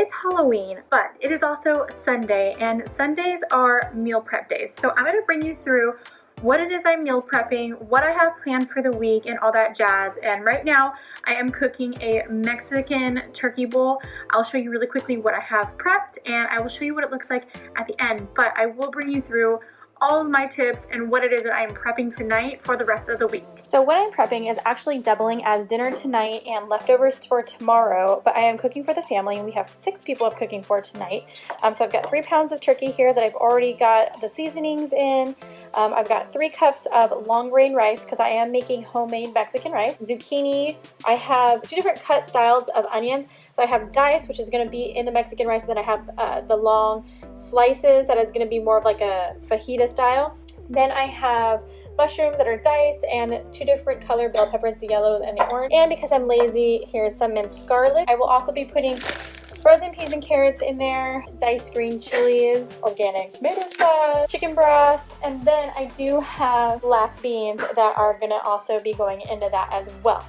it's Halloween, but it is also Sunday, and Sundays are meal prep days. So I'm going to bring you through what it is I'm meal prepping, what I have planned for the week, and all that jazz. And right now I am cooking a Mexican turkey bowl. I'll show you really quickly what I have prepped, and I will show you what it looks like at the end, but I will bring you through all of my tips and what it is that I am prepping tonight for the rest of the week. So what I'm prepping is actually doubling as dinner tonight and leftovers for tomorrow, but I am cooking for the family, and we have 6 people I'm cooking for tonight. So I've got 3 pounds of turkey here that I've already got the seasonings in. I've got 3 cups of long grain rice because I am making homemade Mexican rice. Zucchini. I have 2 different cut styles of onions. So I have diced, which is going to be in the Mexican rice, and then I have the long slices that is going to be more of like a fajita style. Then I have mushrooms that are diced and 2 different color bell peppers, the yellow and the orange. And because I'm lazy, here's some minced garlic. I will also be putting frozen peas and carrots in there, diced green chilies, organic tomato sauce, chicken broth, and then I do have black beans that are gonna also be going into that as well.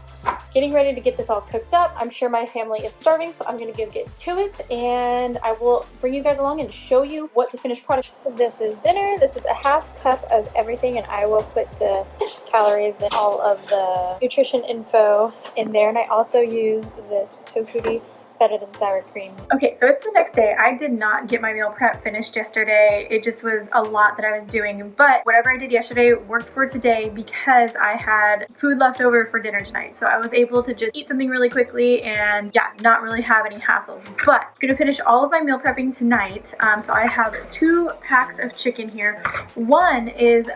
Getting ready to get this all cooked up. I'm sure my family is starving, so I'm gonna go get to it, and I will bring you guys along and show you what the finished product is. So this is dinner. This is a half cup of everything, and I will put the calories and all of the nutrition info in there, and I also used this tofu better than sour cream. Okay, so it's the next day. I did not get my meal prep finished yesterday. It just was a lot that I was doing, but whatever I did yesterday worked for today because I had food left over for dinner tonight. So I was able to just eat something really quickly and yeah, not really have any hassles. But I'm gonna finish all of my meal prepping tonight. So I have 2 packs of chicken here. One is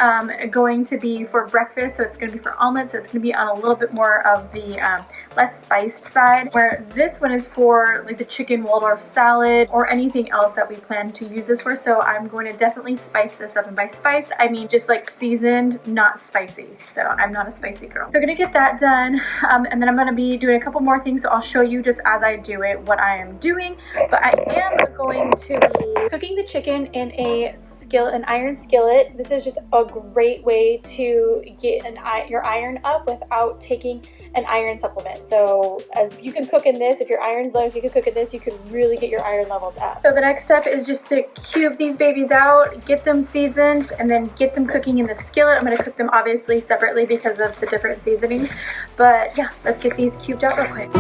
going to be for breakfast, so it's gonna be for omelette, so it's gonna be on a little bit more of the less spiced side, where this one is for like the chicken Waldorf salad or anything else that we plan to use this for. So I'm going to definitely spice this up, and by spiced I mean just like seasoned, not spicy. So I'm not a spicy girl. So I'm gonna get that done, and then I'm gonna be doing a couple more things, so I'll show you just as I do it what I am doing. But I am going to be cooking the chicken in a skillet, an iron skillet. This is just a great way to get your iron up without taking an iron supplement. So as you can cook in this, if your iron's low, if you can cook in this, you can really get your iron levels up. So the next step is just to cube these babies out, get them seasoned, and then get them cooking in the skillet. I'm going to cook them obviously separately because of the different seasonings. But yeah, let's get these cubed out real quick.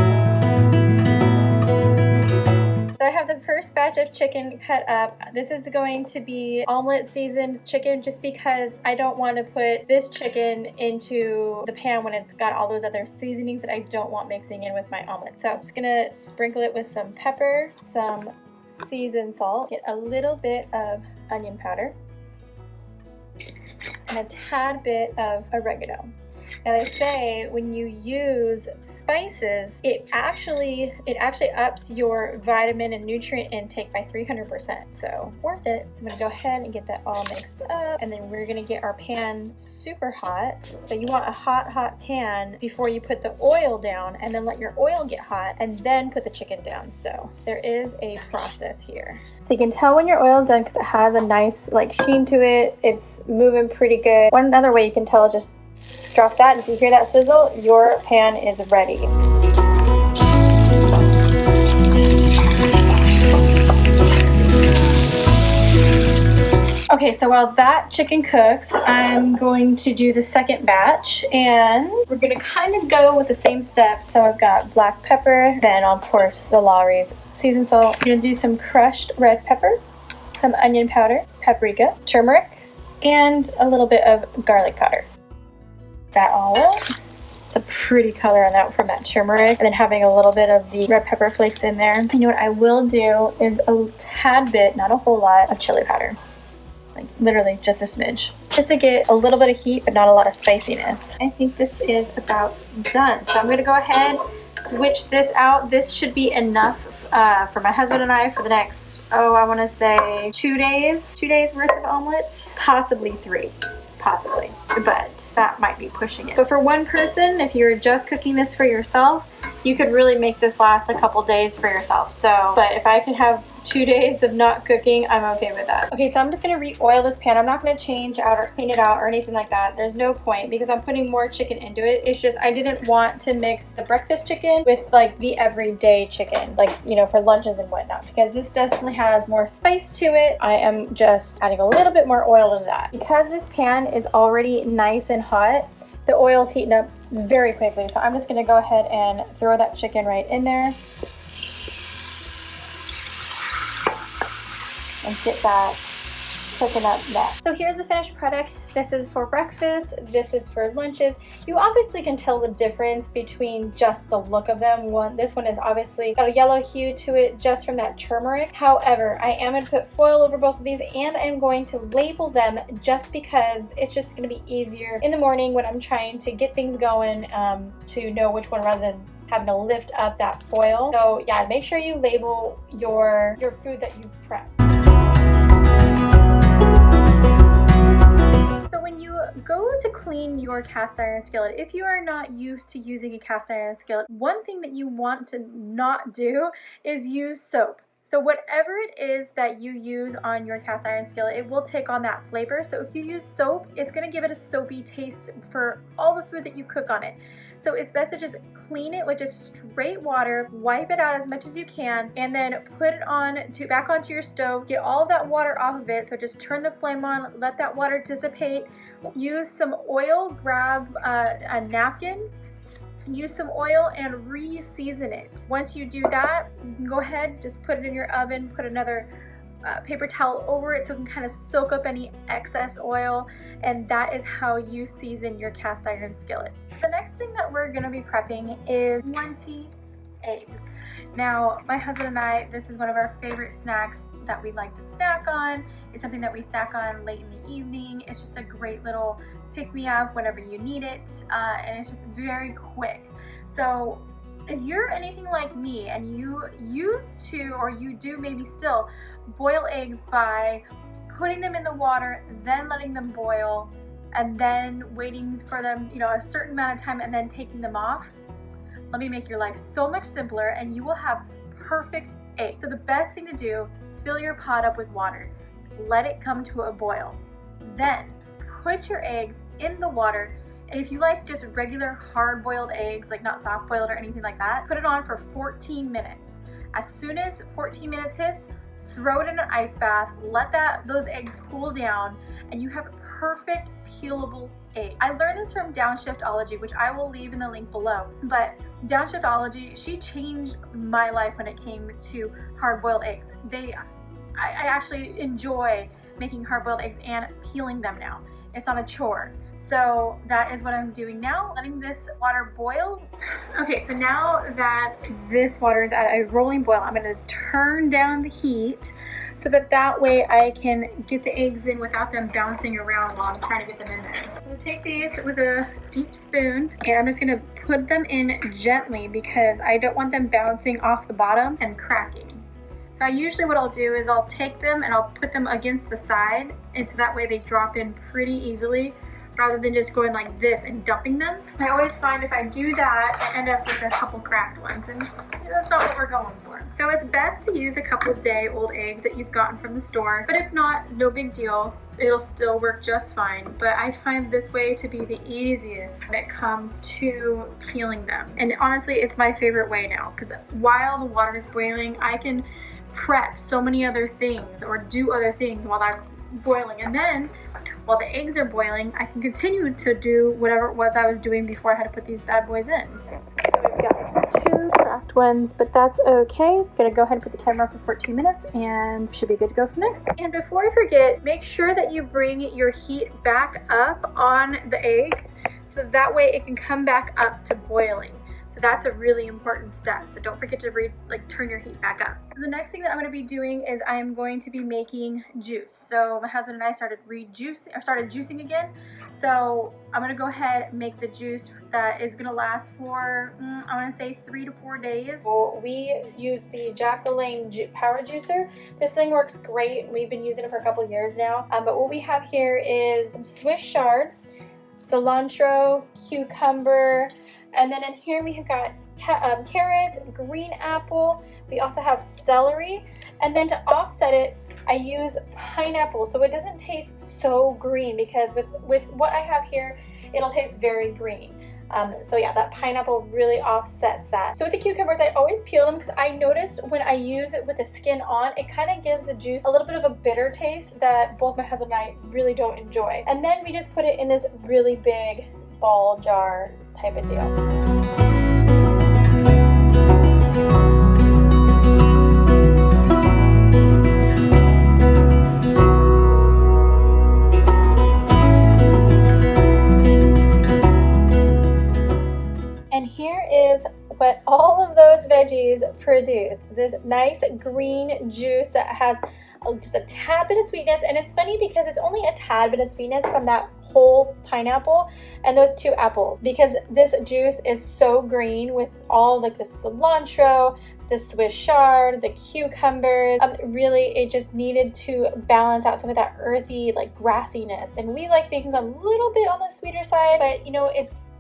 So I have the first batch of chicken cut up. This is going to be omelet seasoned chicken just because I don't want to put this chicken into the pan when it's got all those other seasonings that I don't want mixing in with my omelet. So I'm just gonna sprinkle it with some pepper, some seasoned salt, get a little bit of onion powder, and a tad bit of oregano. Now they say when you use spices, it actually ups your vitamin and nutrient intake by 300%. So worth it. So I'm gonna go ahead and get that all mixed up, and then we're gonna get our pan super hot. So you want a hot pan before you put the oil down, and then let your oil get hot, and then put the chicken down. So there is a process here. So you can tell when your oil is done because it has a nice like sheen to it. It's moving pretty good. One other way you can tell is just drop that, and if you hear that sizzle, your pan is ready. Okay, so while that chicken cooks, I'm going to do the second batch, and we're gonna kind of go with the same steps. So I've got black pepper, then of course the Lawry's seasoned salt. I'm gonna do some crushed red pepper, some onion powder, paprika, turmeric, and a little bit of garlic powder. That all up. It's a pretty color on that from that turmeric, and then having a little bit of the red pepper flakes in there. And you know what I will do is a tad bit, not a whole lot, of chili powder. Like literally just a smidge. Just to get a little bit of heat but not a lot of spiciness. I think this is about done. So I'm gonna go ahead, switch this out. This should be enough for my husband and I for the next, I wanna say 2 days. 2 days worth of omelets, possibly 3. Possibly, but that might be pushing it. But for one person, if you're just cooking this for yourself, you could really make this last a couple days for yourself. So, but if I could have 2 days of not cooking, I'm okay with that. Okay, so I'm just gonna re-oil this pan. I'm not gonna change out or clean it out or anything like that. There's no point because I'm putting more chicken into it. It's just I didn't want to mix the breakfast chicken with like the everyday chicken, like, you know, for lunches and whatnot, because this definitely has more spice to it. I am just adding a little bit more oil into that. Because this pan is already nice and hot, the oil is heating up very quickly. So I'm just gonna go ahead and throw that chicken right in there. And get that cooking up next. So here's the finished product. This is for breakfast, this is for lunches. You obviously can tell the difference between just the look of them. This one is obviously got a yellow hue to it just from that turmeric. However, I am going to put foil over both of these and I'm going to label them just because it's just going to be easier in the morning when I'm trying to get things going to know which one rather than having to lift up that foil. So yeah, make sure you label your food that you've prepped. So when you go to clean your cast iron skillet, if you are not used to using a cast iron skillet, one thing that you want to not do is use soap. So whatever it is that you use on your cast iron skillet, it will take on that flavor. So if you use soap, it's going to give it a soapy taste for all the food that you cook on it. So it's best to just clean it with just straight water, wipe it out as much as you can, and then put it back onto your stove. Get all of that water off of it. So just turn the flame on, let that water dissipate. Use some oil, grab a napkin, use some oil and re-season it. Once you do that, you can go ahead, just put it in your oven, put another paper towel over it so it can kind of soak up any excess oil, and that is how you season your cast iron skillet. The next thing that we're going to be prepping is 20 eggs. Now, my husband and I, this is one of our favorite snacks that we like to snack on. It's something that we snack on late in the evening. It's just a great little pick-me-up whenever you need it, and it's just very quick. So if you're anything like me and you used to, or you do maybe still, boil eggs by putting them in the water, then letting them boil, and then waiting for them, you know, a certain amount of time and then taking them off, let me make your life so much simpler and you will have perfect eggs. So the best thing to do, fill your pot up with water, let it come to a boil, then put your eggs in the water. And if you like just regular hard-boiled eggs, like not soft-boiled or anything like that, put it on for 14 minutes. As soon as 14 minutes hits, throw it in an ice bath, let those eggs cool down, and you have a perfect peelable egg. I learned this from Downshiftology, which I will leave in the link below. But Downshiftology, she changed my life when it came to hard-boiled eggs. I actually enjoy making hard-boiled eggs and peeling them now. It's not a chore. So that is what I'm doing now, letting this water boil. Okay, so now that this water is at a rolling boil, I'm gonna turn down the heat so that way I can get the eggs in without them bouncing around while I'm trying to get them in there. So take these with a deep spoon and I'm just gonna put them in gently because I don't want them bouncing off the bottom and cracking. So usually what I'll do is I'll take them and I'll put them against the side, and so that way they drop in pretty easily rather than just going like this and dumping them. I always find if I do that, I end up with a couple cracked ones, and that's not what we're going for. So it's best to use a couple day old eggs that you've gotten from the store, but if not, no big deal. It'll still work just fine, but I find this way to be the easiest when it comes to peeling them. And honestly, it's my favorite way now because while the water is boiling, I can prep so many other things or do other things while that's boiling, and then while the eggs are boiling I can continue to do whatever it was I was doing before I had to put these bad boys in. So we've got 2 cracked ones, but that's okay. I'm gonna go ahead and put the timer up for 14 minutes and should be good to go from there. And before I forget, make sure that you bring your heat back up on the eggs so that way it can come back up to boiling. So that's a really important step. So don't forget to turn your heat back up. So the next thing that I'm going to be doing is I'm going to be making juice. So my husband and I started juicing again. So I'm going to go ahead and make the juice that is going to last for, I want to say 3 to 4 days. So we use the Jack LaLanne power juicer. This thing works great. We've been using it for a couple of years now. But what we have here is some Swiss chard, cilantro, cucumber, and then in here we have got carrots, green apple. We also have celery. And then to offset it, I use pineapple so it doesn't taste so green, because with what I have here, it'll taste very green. So yeah, that pineapple really offsets that. So with the cucumbers, I always peel them because I noticed when I use it with the skin on, it kind of gives the juice a little bit of a bitter taste that both my husband and I really don't enjoy. And then we just put it in this really big ball jar type of deal. And here is what all of those veggies produce. This nice green juice that has just a tad bit of sweetness. And it's funny because it's only a tad bit of sweetness from that whole pineapple and those 2 apples, because this juice is so green with all like the cilantro, the Swiss chard, the cucumbers. Really, it just needed to balance out some of that earthy, like grassiness. And we like things a little bit on the sweeter side, but you know,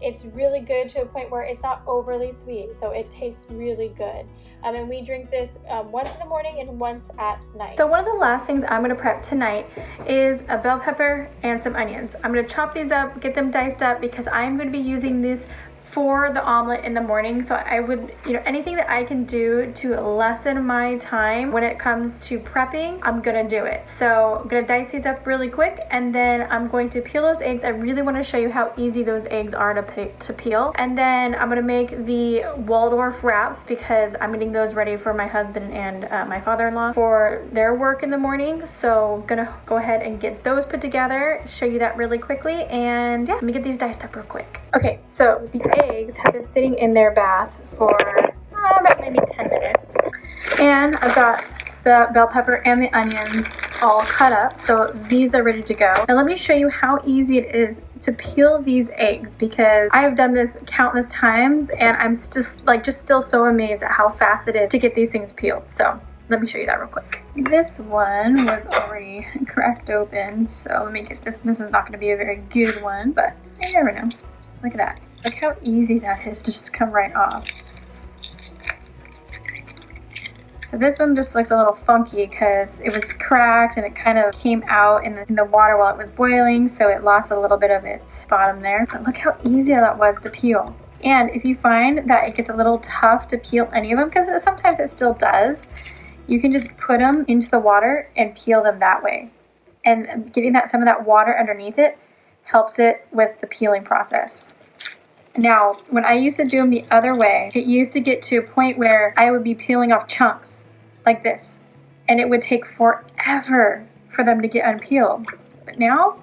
it's really good to a point where it's not overly sweet, so it tastes really good. And we drink this once in the morning and once at night. So one of the last things I'm gonna prep tonight is a bell pepper and some onions. I'm gonna chop these up, get them diced up, because I'm gonna be using this for the omelet in the morning. So I would, you know, anything that I can do to lessen my time when it comes to prepping, I'm gonna do it. So I'm gonna dice these up really quick, and then I'm going to peel those eggs. I really want to show you how easy those eggs are to peel. And then I'm gonna make the Waldorf wraps, because I'm getting those ready for my husband and my father-in-law for their work in the morning. So I'm gonna go ahead and get those put together, show you that really quickly, and yeah, let me get these diced up real quick. Okay, so the eggs have been sitting in their bath for about maybe 10 minutes. And I've got the bell pepper and the onions all cut up, so these are ready to go. Now let me show you how easy it is to peel these eggs, because I have done this countless times and I'm just still so amazed at how fast it is to get these things peeled. So let me show you that real quick. This one was already cracked open, so let me get this. This is not going to be a very good one, but you never know. Look at that. Look how easy that is to just come right off. So this one just looks a little funky because it was cracked and it kind of came out in the water while it was boiling, so it lost a little bit of its bottom there. But look how easy that was to peel. And if you find that it gets a little tough to peel any of them, because sometimes it still does, you can just put them into the water and peel them that way. And getting some of that water underneath it helps it with the peeling process. Now, when I used to do them the other way, it used to get to a point where I would be peeling off chunks like this, and it would take forever for them to get unpeeled. But now,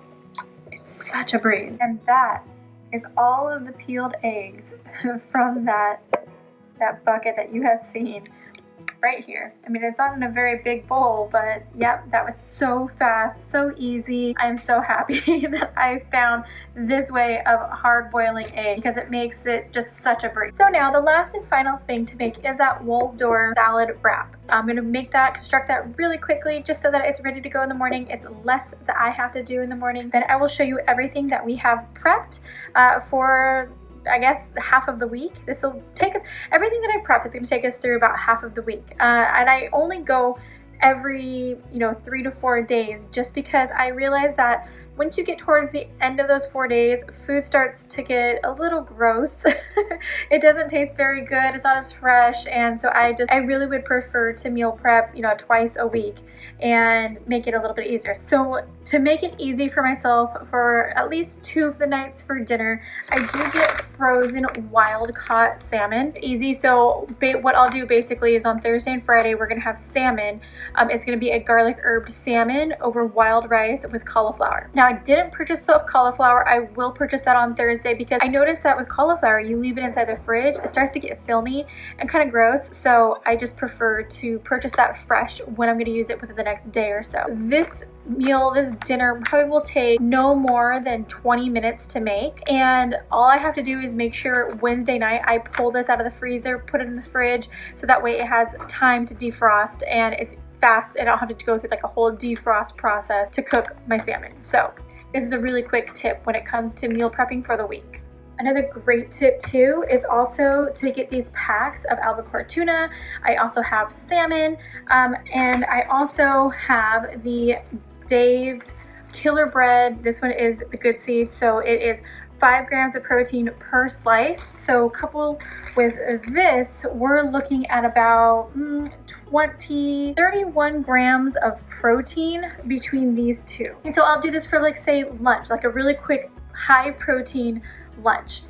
it's such a breeze. And that is all of the peeled eggs from that bucket that you had seen right here. I mean, it's not in a very big bowl, but yep, that was so fast, so easy. I'm so happy that I found this way of hard boiling egg, because it makes it just such a breeze. So now the last and final thing to make is that Waldorf salad wrap. I'm gonna make that, construct that really quickly, just so that it's ready to go in the morning. It's less that I have to do in the morning. Then I will show you everything that we have prepped for, I guess, half of the week. This will take us, everything that I prep is going to take us through about half of the week. And I only go every, 3 to 4 days, just because I realize that once you get towards the end of those 4 days, food starts to get a little gross. It doesn't taste very good. It's not as fresh. And so I really would prefer to meal prep, twice a week and make it a little bit easier. So to make it easy for myself for at least 2 of the nights for dinner, I do get frozen wild caught salmon. Easy. So what I'll do basically is on Thursday and Friday, we're going to have salmon. It's going to be a garlic herbed salmon over wild rice with cauliflower. Now, I didn't purchase the cauliflower. I will purchase that on Thursday, because I noticed that with cauliflower, you leave it inside the fridge, it starts to get filmy and kind of gross. So I just prefer to purchase that fresh when I'm going to use it within the next day or so. This dinner probably will take no more than 20 minutes to make. And all I have to do is make sure Wednesday night I pull this out of the freezer, put it in the fridge, so that way it has time to defrost and it's fast. I don't have to go through like a whole defrost process to cook my salmon. So this is a really quick tip when it comes to meal prepping for the week. Another great tip too is also to get these packs of albacore tuna. I also have salmon, and I also have the Dave's Killer Bread. This one is the good seed, so it is 5 grams of protein per slice. So coupled with this, we're looking at about 31 grams of protein between these two. And so I'll do this for, like, say lunch, like a really quick high protein lunch.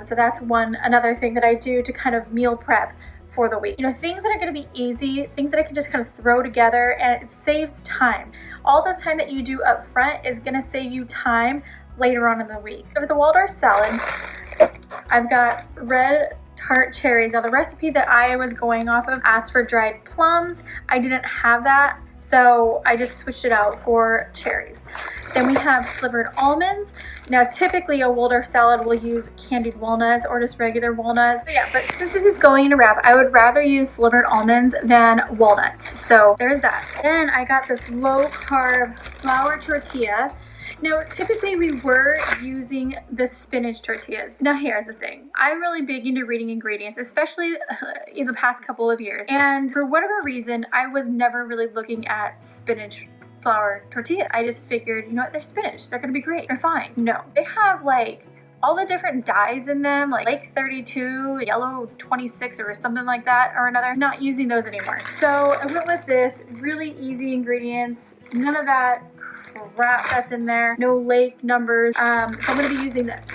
So that's another thing that I do to kind of meal prep for the week. You know, things that are going to be easy, things that I can just kind of throw together, and it saves time. All this time that you do up front is going to save you time later on in the week. For the Waldorf salad, I've got red tart cherries. Now the recipe that I was going off of asked for dried plums. I didn't have that, so I just switched it out for cherries. Then we have slivered almonds. Now typically a Waldorf salad will use candied walnuts or just regular walnuts. So yeah, but since this is going in a wrap, I would rather use slivered almonds than walnuts. So there's that. Then I got this low carb flour tortilla. Now, typically we were using the spinach tortillas. Now here's the thing. I'm really big into reading ingredients, especially in the past couple of years. And for whatever reason, I was never really looking at spinach flour tortilla. I just figured, you know what, they're spinach. They're gonna be great. They're fine. No, they have like all the different dyes in them, like Lake 32, yellow 26 or something like that or another. Not using those anymore. So I went with this really easy ingredients, none of that crap that's in there, no lake numbers. So I'm going to be using this.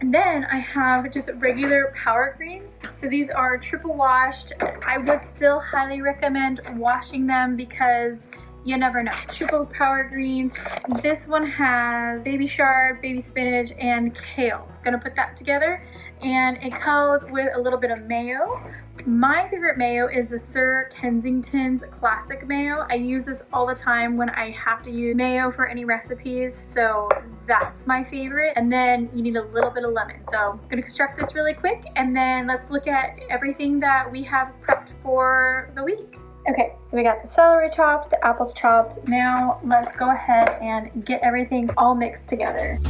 And then I have just regular power greens. So these are triple washed. I would still highly recommend washing them because you never know. Triple power greens. This one has baby chard, baby spinach, and kale. Gonna put that together, and it goes with a little bit of mayo. My favorite mayo is the Sir Kensington's classic mayo. I use this all the time when I have to use mayo for any recipes, so that's my favorite. And then you need a little bit of lemon. So I'm gonna construct this really quick, and then let's look at everything that we have prepped for the week. Okay, so we got the celery chopped, the apples chopped. Now let's go ahead and get everything all mixed together.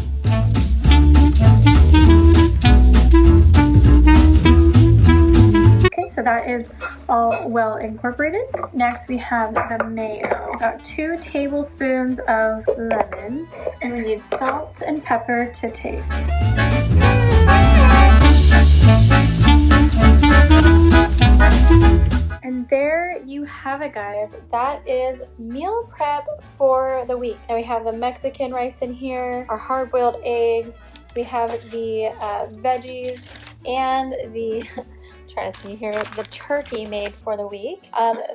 Okay, so that is all well incorporated. Next we have the mayo. About 2 tablespoons of lemon, and we need salt and pepper to taste. And there you have it, guys. That is meal prep for the week. Now we have the Mexican rice in here, our hard-boiled eggs, we have the veggies, and the trying to see here, the turkey made for the week.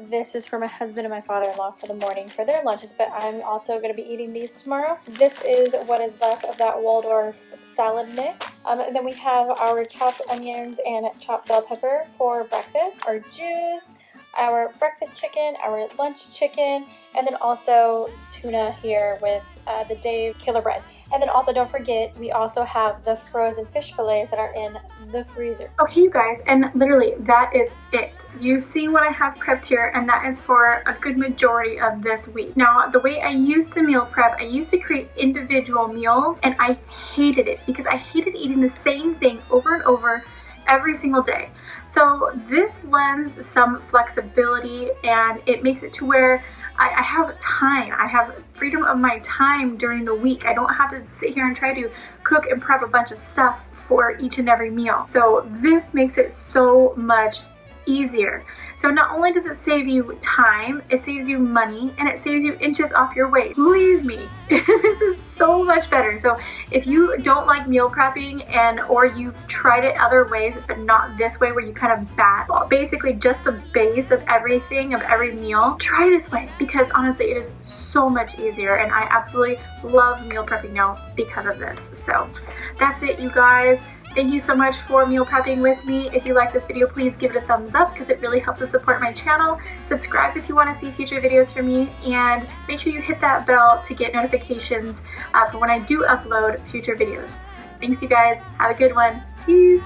This is for my husband and my father-in-law for the morning for their lunches, but I'm also going to be eating these tomorrow. This is what is left of that Waldorf salad mix. And then we have our chopped onions and chopped bell pepper for breakfast, our juice, our breakfast chicken, our lunch chicken, and then also tuna here with the Dave Killer Bread. And then also don't forget, we also have the frozen fish fillets that are in the freezer. Okay, you guys, and literally that is it. You've seen what I have prepped here, and that is for a good majority of this week. Now, the way I used to meal prep, I used to create individual meals, and I hated it because I hated eating the same thing over and over every single day. So this lends some flexibility, and it makes it to where I have time. I have freedom of my time during the week. I don't have to sit here and try to cook and prep a bunch of stuff for each and every meal. So this makes it so much easier. So not only does it save you time, it saves you money, and it saves you inches off your waist. Believe me, this is so much better. So if you don't like meal prepping or you've tried it other ways but not this way where you kind of bat basically just the base of everything, of every meal, try this way because honestly it is so much easier, and I absolutely love meal prepping now because of this. So that's it, you guys. Thank you so much for meal prepping with me. If you like this video, please give it a thumbs up because it really helps to support my channel. Subscribe if you want to see future videos from me, and make sure you hit that bell to get notifications for when I do upload future videos. Thanks, you guys. Have a good one. Peace.